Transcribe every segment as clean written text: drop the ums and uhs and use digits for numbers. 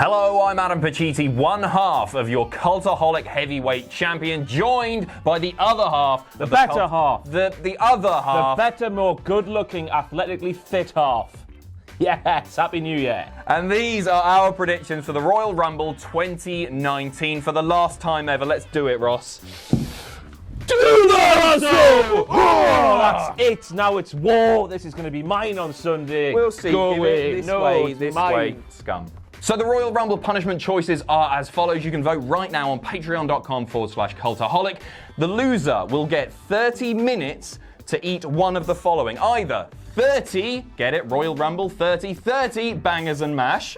Hello, I'm Adam Pacitti, one half of your Cultaholic heavyweight champion, joined by the other half. The better half. The other half. The better, more good-looking, athletically fit half. Yes, Happy New Year. And these are our predictions for the Royal Rumble 2019 for the last time ever. Let's do it, Ross. Do the hustle! Oh, that's it. Now it's war. This is going to be mine on Sunday. We'll see. Go away. This mine. way, scum. So the Royal Rumble punishment choices are as follows. You can vote right now on patreon.com/Cultaholic. The loser will get 30 minutes to eat one of the following. Either 30, get it, Royal Rumble, 30 bangers and mash,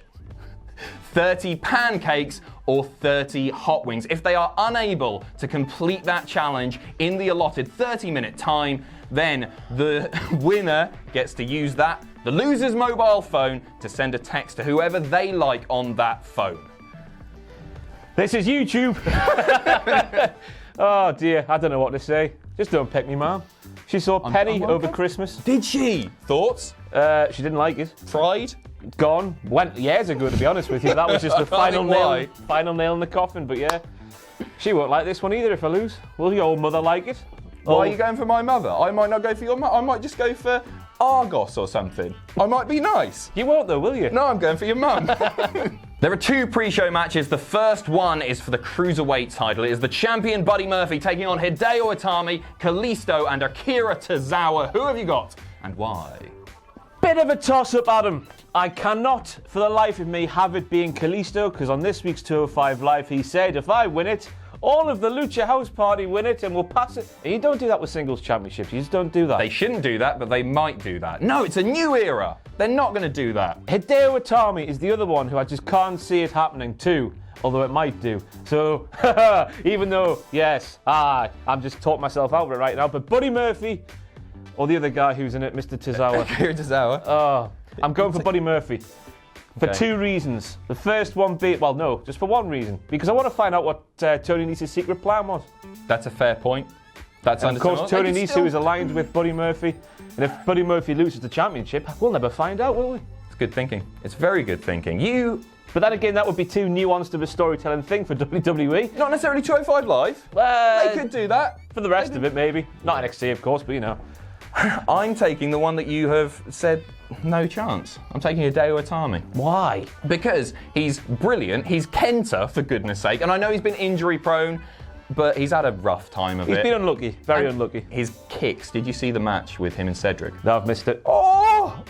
30 pancakes, or 30 hot wings. If they are unable to complete that challenge in the allotted 30-minute time, then the winner gets to use the loser's mobile phone to send a text to whoever they like on that phone. This is YouTube. Oh dear, I don't know what to say. Just don't pick me, Mum. She saw Penny over Christmas. Did she? Thoughts? She didn't like it. Tried? Gone. Went years ago, to be honest with you. That was just the final nail in the coffin. But yeah, she won't like this one either if I lose. Will your old mother like it? Why are you going for my mother? I might not go for your mother. I might just go for Argos or something. I might be nice. You won't though, will you? No, I'm going for your mum. There are two pre-show matches. The first one is for the Cruiserweight title. It is the champion Buddy Murphy taking on Hideo Itami, Kalisto, and Akira Tozawa. Who have you got and why? Bit of a toss-up, Adam. I cannot, for the life of me, have it being Kalisto, because on this week's 205 Live, he said, if I win it, all of the Lucha House Party win it and we'll pass it. And you don't do that with singles championships. You just don't do that. They shouldn't do that, but they might do that. No, it's a new era. They're not going to do that. Hideo Itami is the other one who I just can't see it happening too, although it might do. So, even though, yes, I'm just talking myself out of it right now, but Buddy Murphy, or the other guy who's in it, Mr. Tozawa. Akira Tozawa. I'm going for Buddy Murphy. For two reasons. The first one being, well, no, just for one reason. Because I want to find out what Tony Nese's secret plan was. That's a fair point. That's understandable. Of course, Tony Nese is aligned with Buddy Murphy. And if Buddy Murphy loses the championship, we'll never find out, will we? It's good thinking. It's very good thinking. But then again, that would be too nuanced of a storytelling thing for WWE. Not necessarily 205 Live. They could do that. For the rest of it, maybe. Not NXT, of course, but you know. I'm taking the one that you have said no chance. I'm taking Hideo Itami. Why? Because he's brilliant. He's Kenta, for goodness sake. And I know he's been injury prone, but he's had a rough time of it. He's been unlucky. Very unlucky. His kicks. Did you see the match with him and Cedric? No, I've missed it. Oh!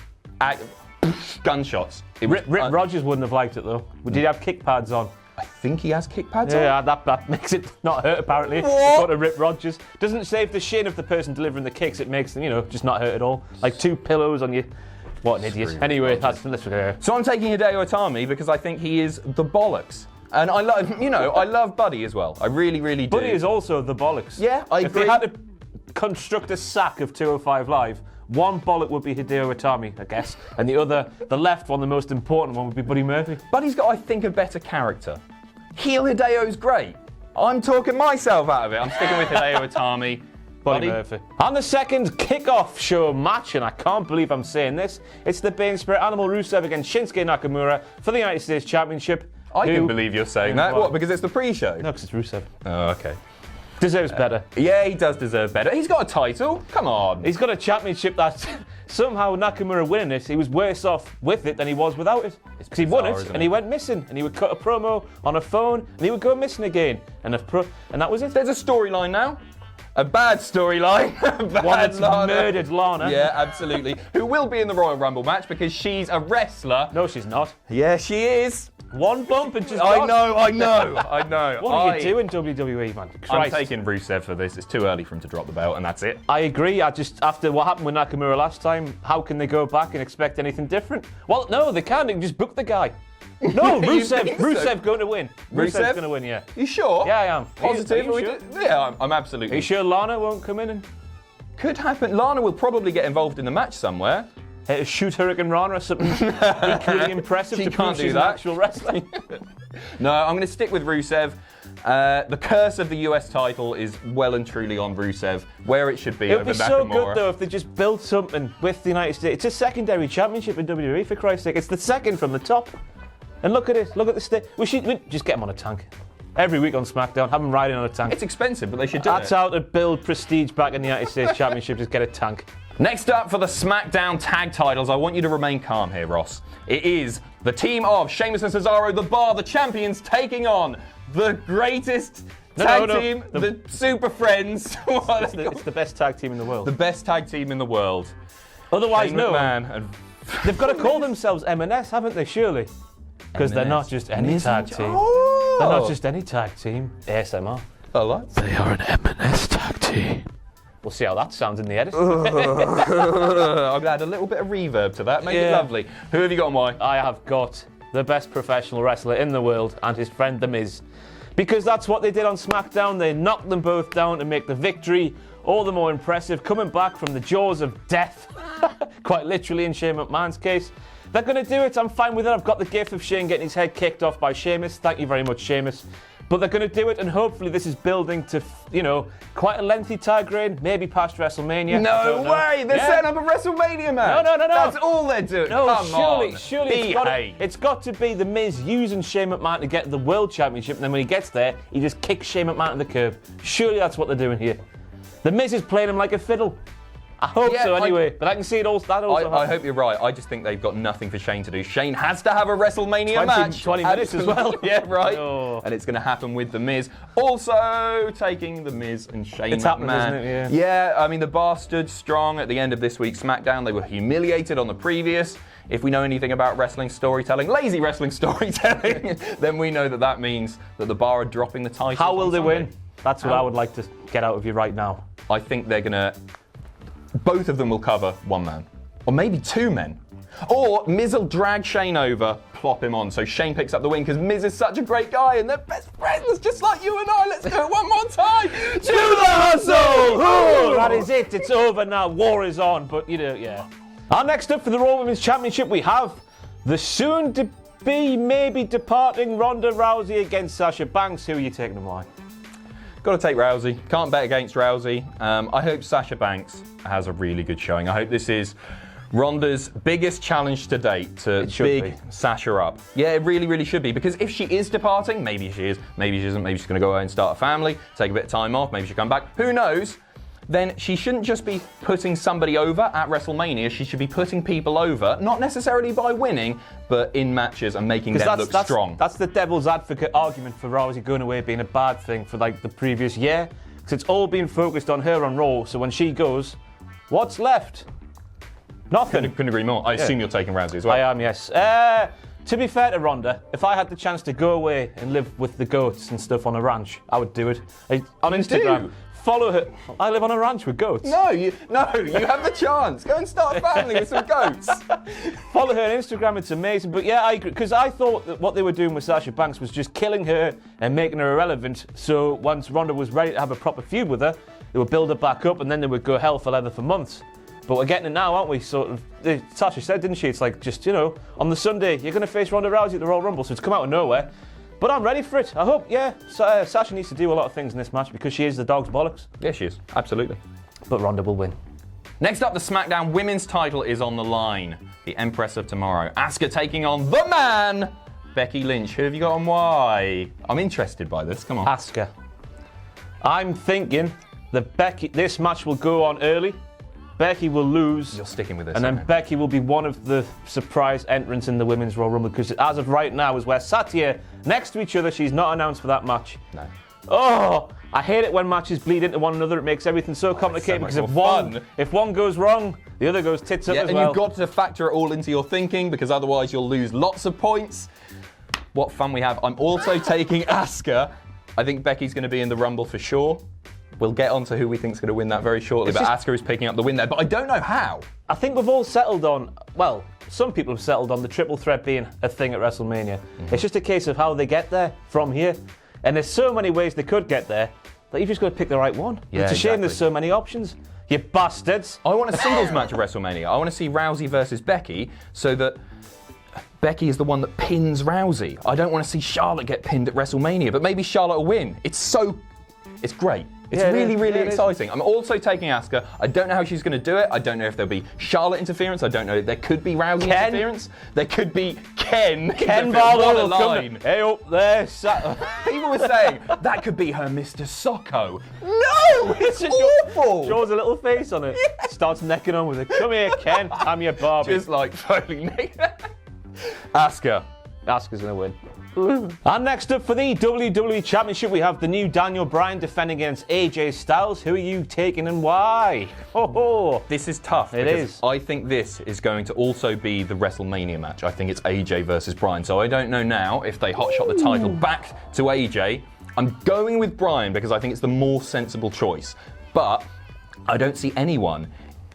Gunshots. Rip Rogers wouldn't have liked it, though. Did he have kick pads on? I think he has kick pads on. Yeah, that makes it not hurt, apparently. What? Sort of Rip Rogers. Doesn't save the shin of the person delivering the kicks. It makes them, just not hurt at all. Like two pillows on you. What an idiot. Anyway, let's So I'm taking Hideo Itami because I think he is the bollocks. And I love Buddy as well. I really, really do. Buddy is also the bollocks. Yeah, I agree. If they had to construct a sack of 205 Live, one bollock would be Hideo Itami, I guess. And the left one, the most important one, would be Buddy Murphy. Buddy's got, I think, a better character. Heel Hideo's great. I'm talking myself out of it. I'm sticking with Hideo Itami. Buddy Murphy. And the second kickoff show match, and I can't believe I'm saying this, it's the Bane Spirit Animal Rusev against Shinsuke Nakamura for the United States Championship. I can believe you're saying that. What, because it's the pre-show? No, because it's Rusev. Oh, okay. Deserves better. Yeah, he does deserve better. He's got a title. Come on. He's got a championship that somehow Nakamura winning it, he was worse off with it than he was without it. Because he won it and he went missing and he would cut a promo on a phone and he would go missing again. And that was it. There's a storyline now. A bad storyline. One that's murdered Lana. Yeah, absolutely. Who will be in the Royal Rumble match because she's a wrestler. No, she's not. Yeah, she is. One bump and just I know. What are you doing, WWE, man? Christ. I'm taking Rusev for this. It's too early for him to drop the belt, and that's it. I agree. After what happened with Nakamura last time, how can they go back and expect anything different? Well, no, they can't. They can just book the guy. No, Rusev going to win. Rusev's going to win, yeah. You sure? Yeah, I am. Positive? Are you sure? Yeah, I'm absolutely. Are you sure Lana won't come in? And could happen. Lana will probably get involved in the match somewhere. Shoot Hurricane Rana or something equally impressive she to can't prove she's do that. Actual wrestling. No, I'm going to stick with Rusev. The curse of the US title is well and truly on Rusev, where it should be. It would be so good though if they just built something with the United States. It's a secondary championship in WWE, for Christ's sake. It's the second from the top. And look at it. Look at the state. We just get him on a tank. Every week on SmackDown, have him riding on a tank. It's expensive, but they should do That's it. how to build prestige back in the United States Championship. Just get a tank. Next up for the SmackDown tag titles, I want you to remain calm here, Ross. It is the team of Sheamus and Cesaro, the Bar, the champions, taking on the greatest tag team, the Super Friends. It's the best tag team in the world. The best tag team in the world. Otherwise, Shane no. McMahon and They've got to call themselves M&S, haven't they, surely? Because they're not just any tag team. Oh. They're not just any tag team. ASMR. I like. They are an M&S tag team. We'll see how that sounds in the edit. I'm going to add a little bit of reverb to that, make it lovely. Who have you got and why? I have got the best professional wrestler in the world and his friend The Miz. Because that's what they did on SmackDown. They knocked them both down to make the victory all the more impressive, coming back from the jaws of death, quite literally in Shane McMahon's case. They're going to do it. I'm fine with it. I've got the gif of Shane getting his head kicked off by Sheamus. Thank you very much, Sheamus. But they're going to do it, and hopefully this is building to, quite a lengthy tag reign, maybe past WrestleMania. No way! They're setting up a WrestleMania match. No. That's all they're doing. No, Come on. surely it's got to be The Miz using Shane McMahon to get the World Championship, and then when he gets there, he just kicks Shane McMahon to the curb. Surely that's what they're doing here. The Miz is playing him like a fiddle. I hope so anyway, but I can see it all. I hope you're right. I just think they've got nothing for Shane to do. Shane has to have a WrestleMania match. 20 minutes as well. Yeah, right. Oh. And it's going to happen with The Miz. Also taking The Miz and Shane It's McMahon. happening, isn't it? Yeah, I mean, the Bar stood strong at the end of this week's SmackDown. They were humiliated on the previous. If we know anything about wrestling storytelling, lazy wrestling storytelling, then we know that means that the Bar are dropping the title. How will they win? That's what I would like to get out of you right now. I think they're going to... Both of them will cover one man. Or maybe two men. Or Miz will drag Shane over, plop him on, so Shane picks up the win because Miz is such a great guy and they're best friends, just like you and I. Let's do it one more time. To the hustle! That is it. It's over now. War is on. But, And next up for the Raw Women's Championship, we have the soon-to-be, maybe departing Ronda Rousey against Sasha Banks. Who are you taking and why? Got to take Rousey. Can't bet against Rousey. I hope Sasha Banks has a really good showing. I hope this is Ronda's biggest challenge to date to big Sasha up. Yeah, it really, really should be. Because if she is departing, maybe she is, maybe she isn't, maybe she's going to go away and start a family, take a bit of time off, maybe she'll come back. Who knows? Then she shouldn't just be putting somebody over at WrestleMania. She should be putting people over, not necessarily by winning, but in matches and making them look strong. That's the devil's advocate argument for Rousey going away being a bad thing for the previous year. Because it's all been focused on her on Raw. So when she goes, what's left? Nothing. Couldn't agree more. I assume you're taking Rousey as well. I am, yes. To be fair to Ronda, if I had the chance to go away and live with the goats and stuff on a ranch, I would do it. On Instagram. Do? Follow her. I live on a ranch with goats. No, you have the chance. Go and start a family with some goats. Follow her on Instagram, it's amazing. But yeah, I agree. Because I thought that what they were doing with Sasha Banks was just killing her and making her irrelevant. So once Ronda was ready to have a proper feud with her, they would build her back up and then they would go hell for leather for months. But we're getting it now, aren't we? Sort of. Sasha said, didn't she? It's like just, on the Sunday, you're going to face Ronda Rousey at the Royal Rumble. So it's come out of nowhere. But I'm ready for it. I hope, Sasha needs to do a lot of things in this match because she is the dog's bollocks. Yeah, she is. Absolutely. But Ronda will win. Next up, the SmackDown Women's title is on the line. The Empress of Tomorrow. Asuka taking on the man, Becky Lynch. Who have you got and why? I'm interested by this. Come on. Asuka. I'm thinking that this match will go on early. Becky will lose. You're sticking with this. And then Becky will be one of the surprise entrants in the Women's Royal Rumble because as of right now, as we're sat here next to each other, she's not announced for that match. No. Oh, I hate it when matches bleed into one another. It makes everything so complicated because if one goes wrong, the other goes tits up as well. And you've got to factor it all into your thinking because otherwise you'll lose lots of points. What fun we have. I'm also taking Asuka. I think Becky's going to be in the Rumble for sure. We'll get on to who we think is going to win that very shortly, but Asuka is picking up the win there. But I don't know how. I think we've all settled on, some people have settled on the triple threat being a thing at WrestleMania. Mm-hmm. It's just a case of how they get there from here. And there's so many ways they could get there that you've just got to pick the right one. Yeah, it's a shame there's so many options. You bastards. I want a singles match at WrestleMania. I want to see Rousey versus Becky so that Becky is the one that pins Rousey. I don't want to see Charlotte get pinned at WrestleMania, but maybe Charlotte will win. It's great. It's really exciting. I'm also taking Asuka. I don't know how she's going to do it. I don't know if there'll be Charlotte interference. I don't know. There could be Rousey interference. There could be Ken Bálor will line. Hey up there. People were saying that could be her Mr. Socko. No, it's awful. Shows a little face on it. Yeah. Starts necking on with it. Come here, Ken. I'm your Barbie. Just like Foley naked. Asuka. Asuka's going to win. And next up for the WWE Championship, we have the new Daniel Bryan defending against AJ Styles. Who are you taking and why? This is tough. It is. I think this is going to also be the WrestleMania match. I think it's AJ versus Bryan. So I don't know now if they hotshot the title back to AJ. I'm going with Bryan because I think it's the more sensible choice. But I don't see anyone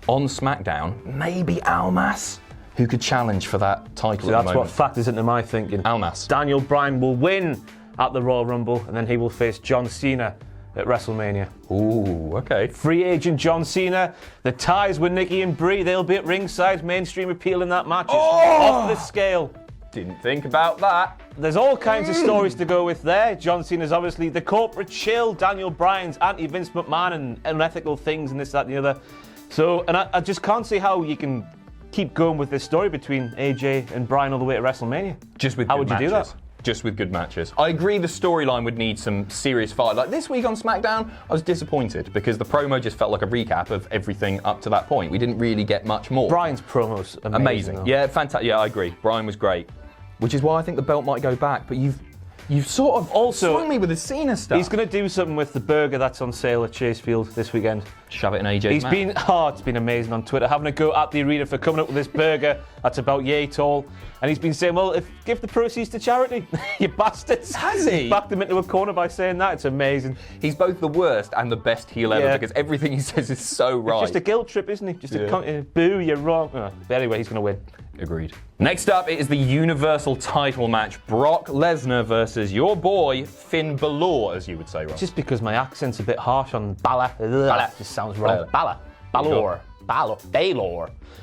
on SmackDown, maybe Almas, who could challenge for that title. So that's what factors into my thinking. Almas. Daniel Bryan will win at the Royal Rumble, and then he will face John Cena at WrestleMania. Ooh, okay. Free agent John Cena. The ties with Nikki and Brie, they'll be at ringside. Mainstream appeal in that match is off the scale. Didn't think about that. There's all kinds of stories to go with there. John Cena's obviously the corporate shill. Daniel Bryan's anti-Vince McMahon and unethical things and this, that, and the other. So, and I just can't see how you can keep going with this story between AJ and Bryan all the way to WrestleMania. Just with how good would you matches. do that? Just with good matches. I agree the storyline would need some serious fight. Like this week on SmackDown, I was disappointed because the promo just felt like a recap of everything up to that point. We didn't really get much more. Bryan's promos amazing. Yeah, fantastic. Yeah, I agree. Bryan was great. Which is why I think the belt might go back, but you've sort of also swung me with the Cena stuff. He's going to do something with the burger that's on sale at Chase Field this weekend. Shove it in AJ's mouth. It's been amazing on Twitter, having a go at the arena for coming up with this burger that's about yay tall. And he's been saying, well, give the proceeds to charity, you bastards. Has he? He's backed him into a corner by saying that. It's amazing. He's both the worst and the best heel ever because everything he says is so right. It's just a guilt trip, isn't he? Just a boo, you're wrong. But anyway, he's going to win. Agreed. Next up, it is the Universal title match. Brock Lesnar versus your boy, Finn Bálor, as you would say, Ross. Just because my accent's a bit harsh on Bálor. Just sounds wrong. Bálor.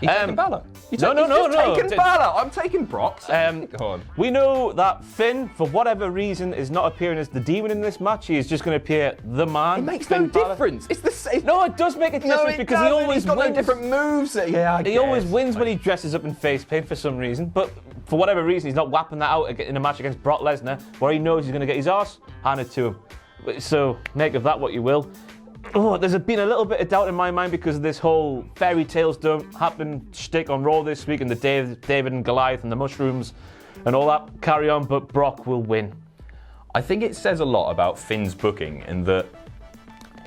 You taking Bálor? No. Taking Bálor. I'm taking Brock. Go on. We know that Finn, for whatever reason, is not appearing as the demon in this match. He is just going to appear the man. It makes no difference. It's the same. No, it does make a difference because he always wins. No different moves. Yeah, he always wins when he dresses up in face paint for some reason. But for whatever reason, he's not whapping that out in a match against Brock Lesnar, where he knows he's going to get his arse handed to him. So make of that what you will. There's been a little bit of doubt in my mind because of this whole fairy tales don't happen shtick on Raw this week and the David and Goliath and the mushrooms and all that carry on, but Brock will win. I think it says a lot about Finn's booking in that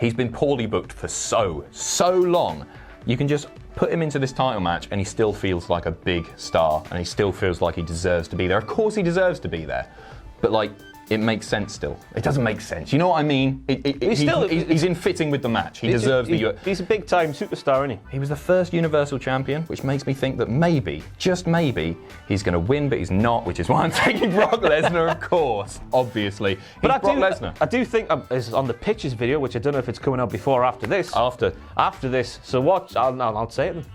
he's been poorly booked for so long. You can just put him into this title match and he still feels like a big star and he still feels like he deserves to be there. Of course he deserves to be there, but it makes sense still. It doesn't make sense. You know what I mean? He's in fitting with the match. He deserves the... He's a big-time superstar, isn't he? He was the first Universal Champion, which makes me think that maybe, just maybe, he's going to win, but he's not, which is why I'm taking Brock Lesnar, of course. Obviously. Brock Lesnar. I do think it's on the Pitches video, which I don't know if it's coming out before or after this. After this. So watch. I'll say it then.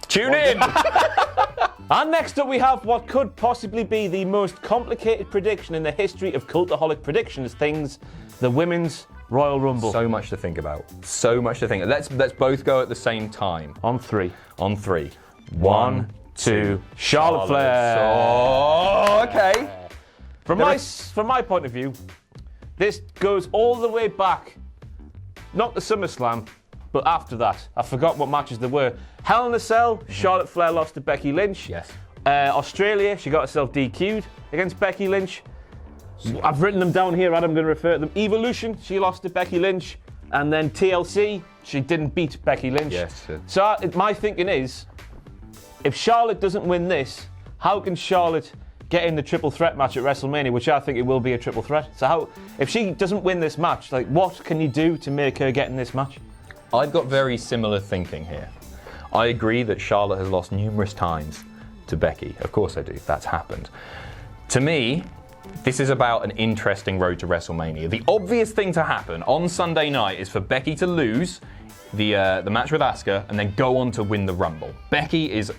Tune in! And next up we have what could possibly be the most complicated prediction in the history of Cultaholic predictions things, the Women's Royal Rumble. So much to think about. So much to think. Let's both go at the same time. On three. 1, 2, Charlotte Flair. Oh, okay. From my point of view, this goes all the way back, not to SummerSlam, but after that. I forgot what matches there were. Hell in a Cell, Charlotte Flair lost to Becky Lynch. Yes. Australia, she got herself DQ'd against Becky Lynch. I've written them down here, Adam, I'm going to refer to them. Evolution, she lost to Becky Lynch. And then TLC, she didn't beat Becky Lynch. Yes. So my thinking is, if Charlotte doesn't win this, how can Charlotte get in the triple threat match at WrestleMania, which I think it will be a triple threat? So if she doesn't win this match, what can you do to make her get in this match? I've got very similar thinking here. I agree that Charlotte has lost numerous times to Becky. Of course I do. That's happened. To me, this is about an interesting road to WrestleMania. The obvious thing to happen on Sunday night is for Becky to lose the match with Asuka and then go on to win the Rumble. Becky is,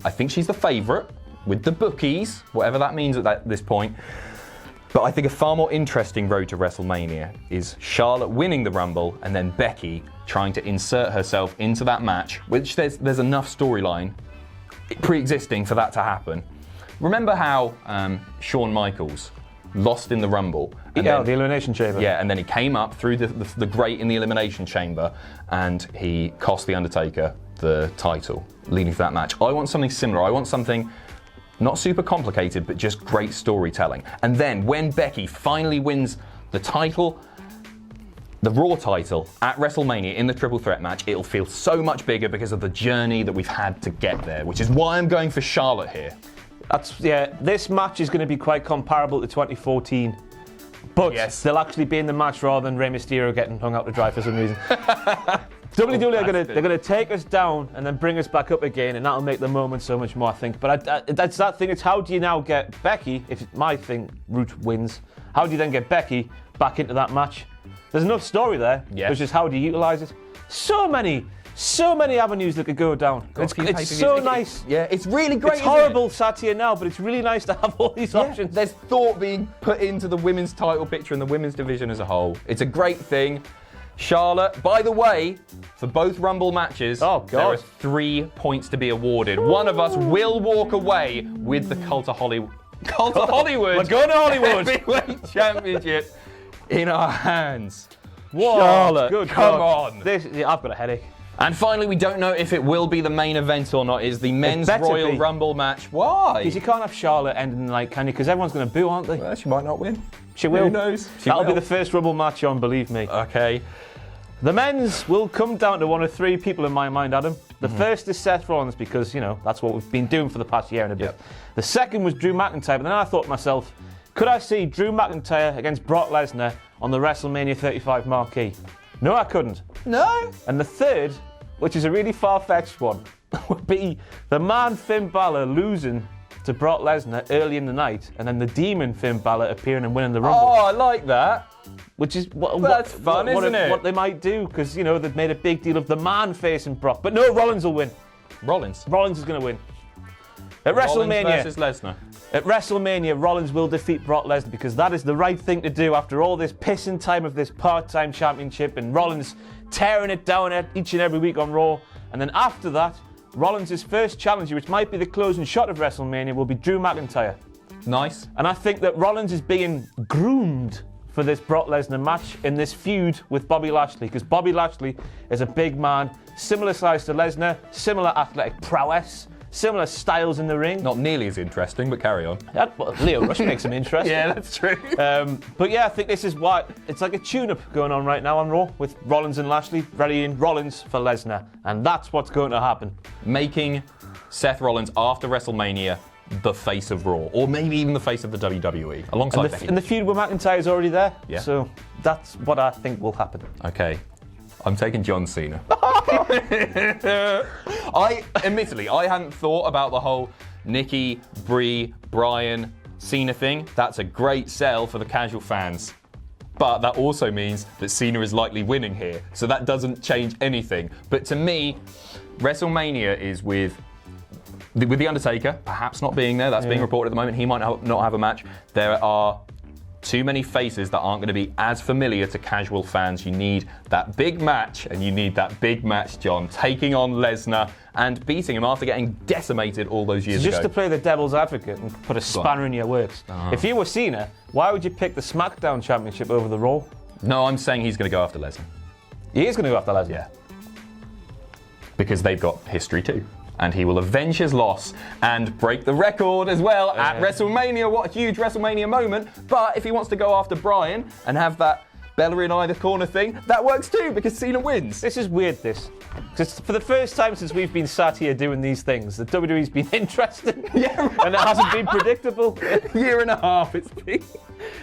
I think she's the favourite with the bookies, whatever that means at this point. But I think a far more interesting road to WrestleMania is Charlotte winning the Rumble and then Becky trying to insert herself into that match, which there's enough storyline pre-existing for that to happen. Remember how Shawn Michaels lost in the Rumble? And the Elimination Chamber. Yeah, and then he came up through the grate in the Elimination Chamber and he cost The Undertaker the title, leading to that match. I want something similar. I want something not super complicated, but just great storytelling. And then when Becky finally wins the title, the Raw title, at WrestleMania in the Triple Threat match, it'll feel so much bigger because of the journey that we've had to get there, which is why I'm going for Charlotte here. This match is going to be quite comparable to 2014. But they'll actually be in the match rather than Rey Mysterio getting hung out to dry for some reason. WWE are they're going to take us down and then bring us back up again, and that'll make the moment so much more, I think. But that's that thing. It's how do you now get Becky, if my thing, Root wins, how do you then get Becky back into that match? There's enough story there. Yeah. It's just how do you utilise it? So many avenues that could go down. It's so nice. Yeah, it's really great. It's horrible sat here now, but it's really nice to have all these options. There's thought being put into the women's title picture and the women's division as a whole. It's a great thing. Charlotte, by the way, for both Rumble matches, there are 3 points to be awarded. One of us will walk away with the Cultaholic Hollywood. We're going to Hollywood. Heavyweight Championship in our hands. Whoa, Charlotte, come on. I've got a headache. And finally, we don't know if it will be the main event or not, is the men's Royal Rumble match. Why? Because you can't have Charlotte ending can you? Because everyone's going to boo, aren't they? Well, she might not win. She will. Who knows? That'll be the first Rumble match on, believe me. Okay. The men's will come down to one of 3 people in my mind, Adam. The first is Seth Rollins because, that's what we've been doing for the past year and a bit. Yep. The second was Drew McIntyre, but then I thought to myself, could I see Drew McIntyre against Brock Lesnar on the WrestleMania 35 marquee? No, I couldn't. No? And the third, which is a really far-fetched one, would be the man Finn Balor losing to Brock Lesnar early in the night, and then the demon Finn Balor appearing and winning the Rumble. Oh, I like that. Which is that's fun, isn't it? What they might do, because they've made a big deal of the man facing Brock. But no, Rollins will win. Rollins is going to win. At WrestleMania versus Lesnar. At WrestleMania, Rollins will defeat Brock Lesnar because that is the right thing to do after all this pissing time of this part-time championship and Rollins tearing it down each and every week on Raw. And then after that, Rollins' first challenger, which might be the closing shot of WrestleMania, will be Drew McIntyre. Nice. And I think that Rollins is being groomed for this Brock Lesnar match in this feud with Bobby Lashley, because Bobby Lashley is a big man, similar size to Lesnar, similar athletic prowess, similar styles in the ring. Not nearly as interesting, but carry on. Leo Rush makes him interesting. Yeah, that's true. But yeah, I think this is why it's like a tune-up going on right now on Raw with Rollins and Lashley, readying Rollins for Lesnar, and that's what's going to happen. Making Seth Rollins after WrestleMania the face of Raw, or maybe even the face of the WWE, alongside Becky. And the feud with McIntyre is already there, yeah. So that's what I think will happen. Okay, I'm taking John Cena. Admittedly, I hadn't thought about the whole Nikki, Brie, Bryan, Cena thing. That's a great sell for the casual fans. But that also means that Cena is likely winning here, so that doesn't change anything. But to me, WrestleMania is with The Undertaker, perhaps not being there. That's being reported at the moment. He might not have a match. There are too many faces that aren't going to be as familiar to casual fans. You need that big match, and you need that big match, John, taking on Lesnar and beating him after getting decimated all those years ago. Just to play the devil's advocate and put a spanner in your works. If you were Cena, why would you pick the SmackDown Championship over the Raw? No, I'm saying he's going to go after Lesnar. He is going to go after Lesnar? Yeah. Because they've got history too. And he will avenge his loss and break the record as well at WrestleMania. What a huge WrestleMania moment. But if he wants to go after Bryan and have that Bella in either corner thing, that works too, because Cena wins. This is weird, this. Because for the first time since we've been sat here doing these things, the WWE's been interesting. And it hasn't been predictable. Year and a half it's been.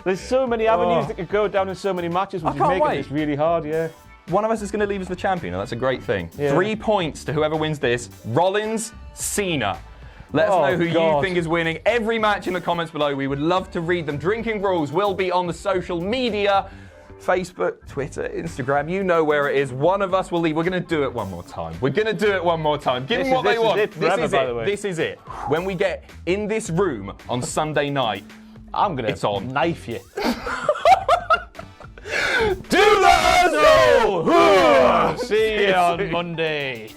There's so many avenues that could go down in so many matches, which is making this really hard, One of us is going to leave as the champion, and that's a great thing. 3 points to whoever wins this. Rollins, Cena. Let us know who you think is winning. Every match in the comments below. We would love to read them. Drinking Rules will be on the social media. Facebook, Twitter, Instagram. You know where it is. One of us will leave. We're going to do it one more time. We're going to do it one more time. Give them what they want. This is it. This is it. When we get in this room on Sunday night, I'm going It's on. to knife you. Do the hustle! See you on Monday.